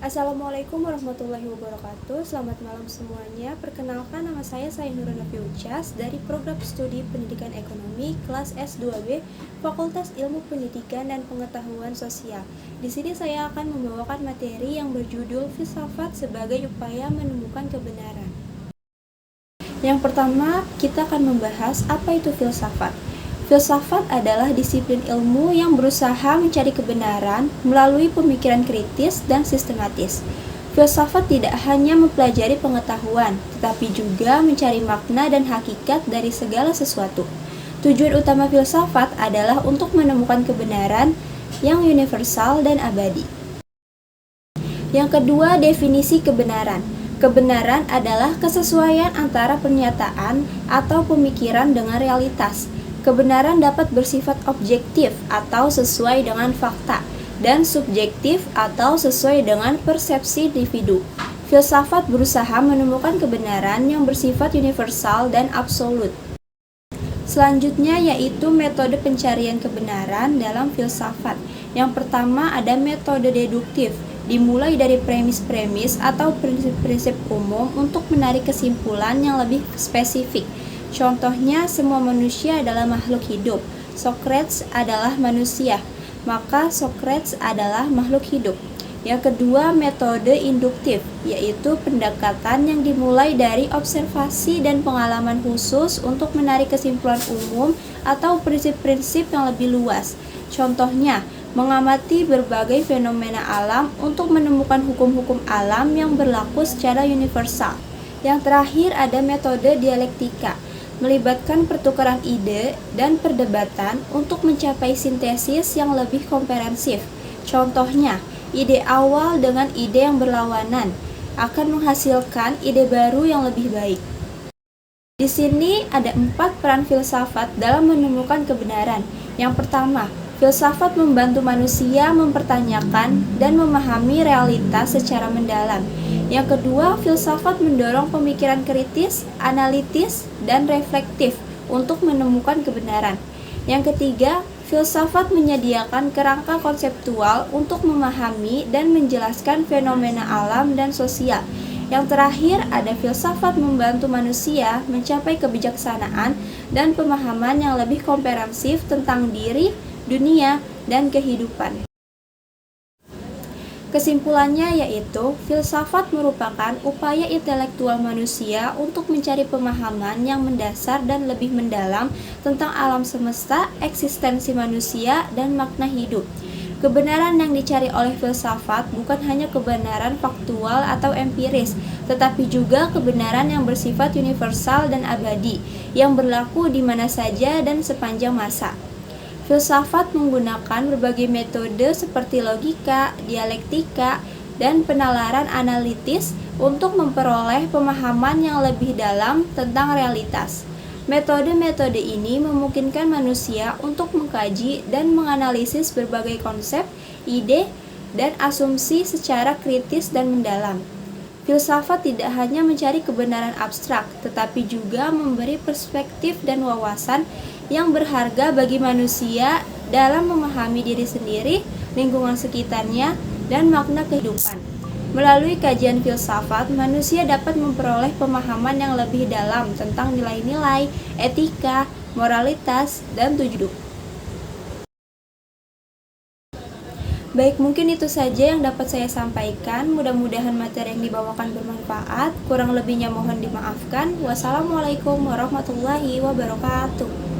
Assalamualaikum warahmatullahi wabarakatuh. Selamat malam semuanya. Perkenalkan, nama saya Sainur Nafi Ucas dari Program Studi Pendidikan Ekonomi kelas S2B Fakultas Ilmu Pendidikan dan Pengetahuan Sosial. Di sini saya akan membawakan materi yang berjudul Filsafat sebagai upaya menemukan kebenaran. Yang pertama, kita akan membahas apa itu filsafat. Filsafat adalah disiplin ilmu yang berusaha mencari kebenaran melalui pemikiran kritis dan sistematis. Filsafat tidak hanya mempelajari pengetahuan, tetapi juga mencari makna dan hakikat dari segala sesuatu. Tujuan utama filsafat adalah untuk menemukan kebenaran yang universal dan abadi. Yang kedua, definisi kebenaran. Kebenaran adalah kesesuaian antara pernyataan atau pemikiran dengan realitas. Kebenaran dapat bersifat objektif atau sesuai dengan fakta, dan subjektif atau sesuai dengan persepsi individu. Filsafat berusaha menemukan kebenaran yang bersifat universal dan absolut. Selanjutnya yaitu metode pencarian kebenaran dalam filsafat. Yang pertama ada metode deduktif, dimulai dari premis-premis atau prinsip-prinsip umum untuk menarik kesimpulan yang lebih spesifik. Contohnya, semua manusia adalah makhluk hidup. Socrates adalah manusia, maka Socrates adalah makhluk hidup. Yang kedua, metode induktif, yaitu pendekatan yang dimulai dari observasi dan pengalaman khusus untuk menarik kesimpulan umum atau prinsip-prinsip yang lebih luas. Contohnya, mengamati berbagai fenomena alam untuk menemukan hukum-hukum alam yang berlaku secara universal. Yang terakhir ada metode dialektika, melibatkan pertukaran ide dan perdebatan untuk mencapai sintesis yang lebih komprehensif. Contohnya, ide awal dengan ide yang berlawanan akan menghasilkan ide baru yang lebih baik. Di sini ada 4 peran filsafat dalam menemukan kebenaran. Yang pertama, filsafat membantu manusia mempertanyakan dan memahami realitas secara mendalam. Yang kedua, filsafat mendorong pemikiran kritis, analitis, dan reflektif untuk menemukan kebenaran. Yang ketiga, filsafat menyediakan kerangka konseptual untuk memahami dan menjelaskan fenomena alam dan sosial. Yang terakhir, ada filsafat membantu manusia mencapai kebijaksanaan dan pemahaman yang lebih komprehensif tentang diri, dunia, dan kehidupan. Kesimpulannya yaitu, filsafat merupakan upaya intelektual manusia untuk mencari pemahaman yang mendasar dan lebih mendalam tentang alam semesta, eksistensi manusia, dan makna hidup. Kebenaran yang dicari oleh filsafat bukan hanya kebenaran faktual atau empiris, tetapi juga kebenaran yang bersifat universal dan abadi, yang berlaku di mana saja dan sepanjang masa. Filsafat menggunakan berbagai metode seperti logika, dialektika, dan penalaran analitis untuk memperoleh pemahaman yang lebih dalam tentang realitas. Metode-metode ini memungkinkan manusia untuk mengkaji dan menganalisis berbagai konsep, ide, dan asumsi secara kritis dan mendalam. Filsafat tidak hanya mencari kebenaran abstrak, tetapi juga memberi perspektif dan wawasan yang berharga bagi manusia dalam memahami diri sendiri, lingkungan sekitarnya, dan makna kehidupan. Melalui kajian filsafat, manusia dapat memperoleh pemahaman yang lebih dalam tentang nilai-nilai, etika, moralitas, dan tujuan hidup. Baik, mungkin itu saja yang dapat saya sampaikan. Mudah-mudahan materi yang dibawakan bermanfaat. Kurang lebihnya mohon dimaafkan. Wassalamualaikum warahmatullahi wabarakatuh.